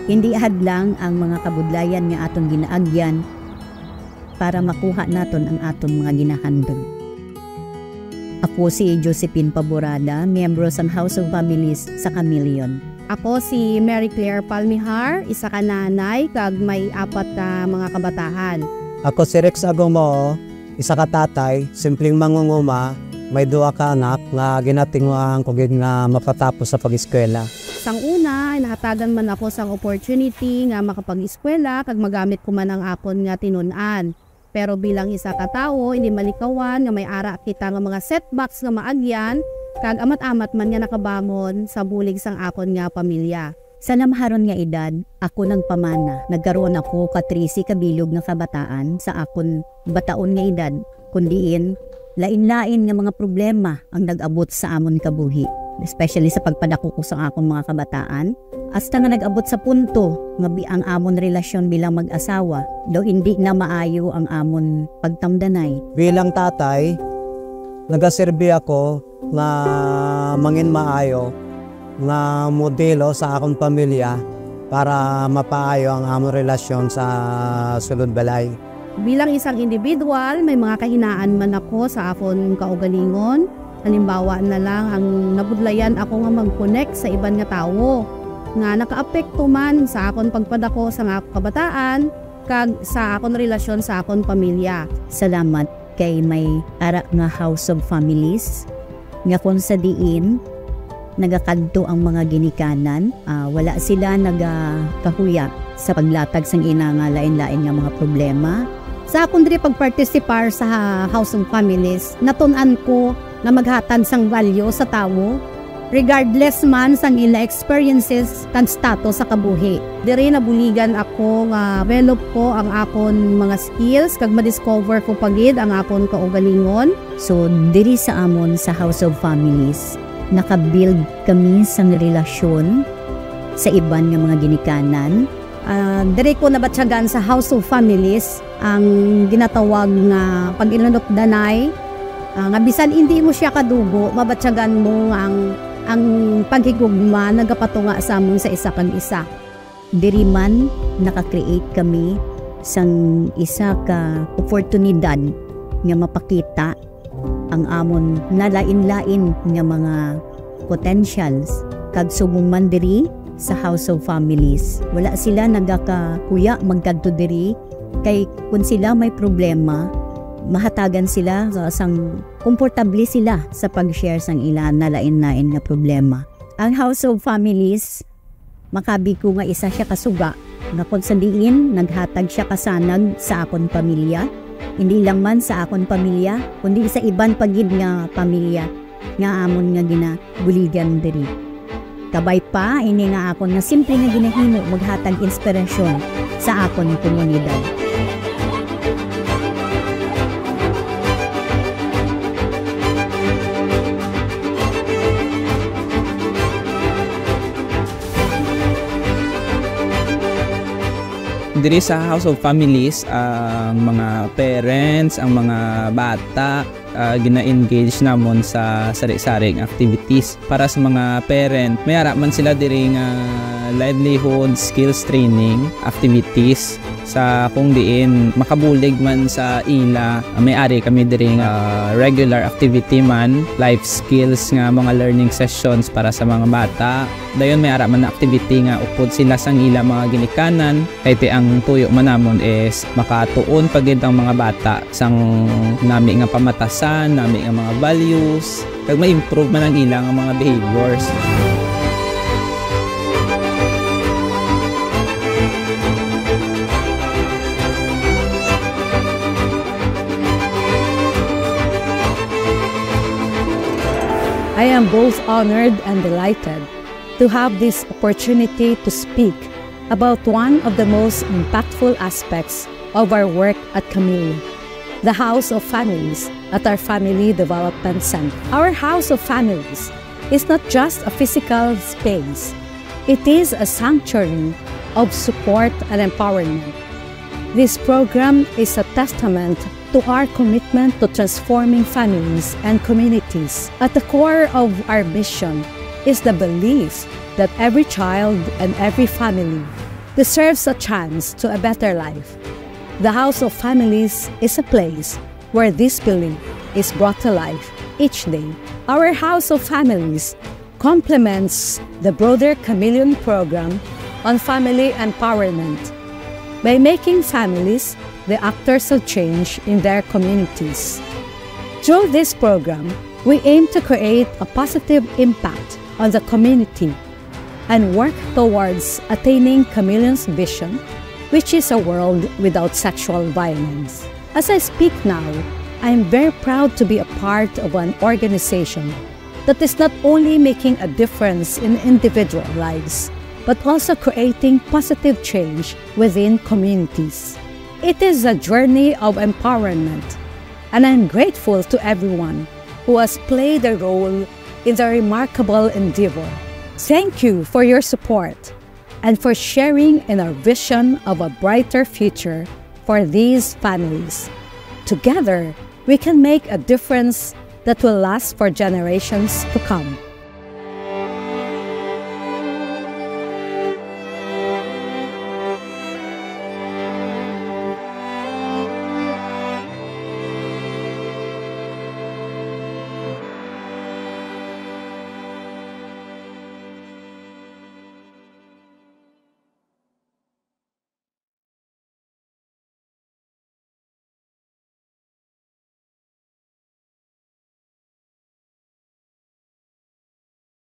Hindi hadlang ang mga kabudlayan nga aton ginaagyan para makuha naton ang aton mga ginahandog. Ako si Josephine Paborada, miyembro sa House of Families sa Camillion. Ako si Mary Claire Palmihar, isa ka nanay kag may 4 ka mga kabataan. Ako si Rex Agomo, isa ka tatay, simpleng mangunguma, may 2 ka anak nga ginatinguan ko nga mapatapos sa pag-eskwela. Sang una, nahatagan man ako sang opportunity nga makapag-eskwela kag magamit ko man ang akon nga tinun-an. Pero bilang isa ka tawo, hindi malikawan nga may ara kita nga mga setbacks nga maagyan kag amat-amat man nga nakabangon sa bulig sang akon nga pamilya. Sa namharon nga edad, ako nang pamana. Nagkaroon ako ka 13 kabilog nga kabataan sa akon bataon nga edad, kundiin lain-lain nga mga problema ang nag-abot sa amon kabuhi. Especially sa pagpadako ko sa akong mga kabataan, hasta nga nag-abot sa punto nga ang amon relasyon bilang mag-asawa, daw hindi na maayo ang amon pagtamdanay. Bilang tatay, nagaserbi ako nga mangin maayo nga modelo sa akong pamilya para mapaayo ang amon relasyon sa sulod balay. Bilang isang individual, may mga kahinaan man ako sa akon kaugalingon. Halimbawa na lang ang nabudlayan ako nga mag-connect sa iban nga tawo nga nakaapekto man sa akon pagpadako sa nga kabataan kag sa akon relasyon sa akon pamilya. Salamat kay may ara nga House of Families nga kung sa diin nagakadto ang mga ginikanan, wala sila nagakahuya sa paglatag sang ina nga lain-lain nga mga problema. Sa akon diri pagpartisipar sa House of Families, natun-an ko na maghatan sang value sa tawo regardless man sang ila experiences kan status sa kabuhi. Diri nabuligan ako nga develop ko ang akon mga skills kag ma-discover ko pagid ang akon kaugalingon. So diri sa amon sa House of Families, nakabuild kami sang relasyon sa iban nga mga ginikanan. Diri ko nabatyagan sa House of Families ang ginatawag nga pag-inunok-danay. Nga bisan hindi mo siya kadugo, mabatyagan mo ang paghigugma nagapatunga sa amon sa isa kag isa. Diri man naka-create kami sang isa ka oportunidad nga mapakita ang amon nalain-lain nga mga potentials kag subong man diri sa House of Families. Wala sila nagakakuya magkadto diri kay kung sila may problema, mahatagan sila sang komportable sila sa pag-share sang ilan na lain-lain nga problema. Ang House of Families, makabi ko nga isa siya kasuga nga kung sa diin naghatag siya kasanag sa akon pamilya. Hindi lang man sa akon pamilya, kundi sa iban pagid nga pamilya nga amon nga ginabuligan diri. Kabay pa ini nga akon nga simple nga ginahimo maghatag inspirasyon sa akon komunidad. Diri sa House of Families, ang mga parents, ang mga bata, gina-engage namon sa sari-saring activities. Para sa mga parent, may ara man sila diri nga livelihood skills training activities sa kung diin makabulig man sa ila. May ari kami diri nga regular activity man, life skills nga mga learning sessions para sa mga bata. Dayon may ara man na activity nga upod sila sang ila mga ginikanan. Kay ang tuyo man namon is makatuon pagid ang mga bata sang nami nga pamatasan, nami nga mga values, kag ma-improve man ang ilang mga behaviors. I am both honored and delighted to have this opportunity to speak about one of the most impactful aspects of our work at Camillion, the House of Families at our Family Development Center. Our House of Families is not just a physical space. It is a sanctuary of support and empowerment. This program is a testament to our commitment to transforming families and communities. At the core of our mission is the belief that every child and every family deserves a chance to a better life. The House of Families is a place where this belief is brought to life each day. Our House of Families complements the broader Chameleon program on family empowerment by making families the actors of change in their communities. Through this program, we aim to create a positive impact on the community and work towards attaining Chameleon's vision, which is a world without sexual violence. As I speak now, I am very proud to be a part of an organization that is not only making a difference in individual lives, but also creating positive change within communities. It is a journey of empowerment, and I'm grateful to everyone who has played a role in the remarkable endeavor. Thank you for your support and for sharing in our vision of a brighter future for these families. Together, we can make a difference that will last for generations to come.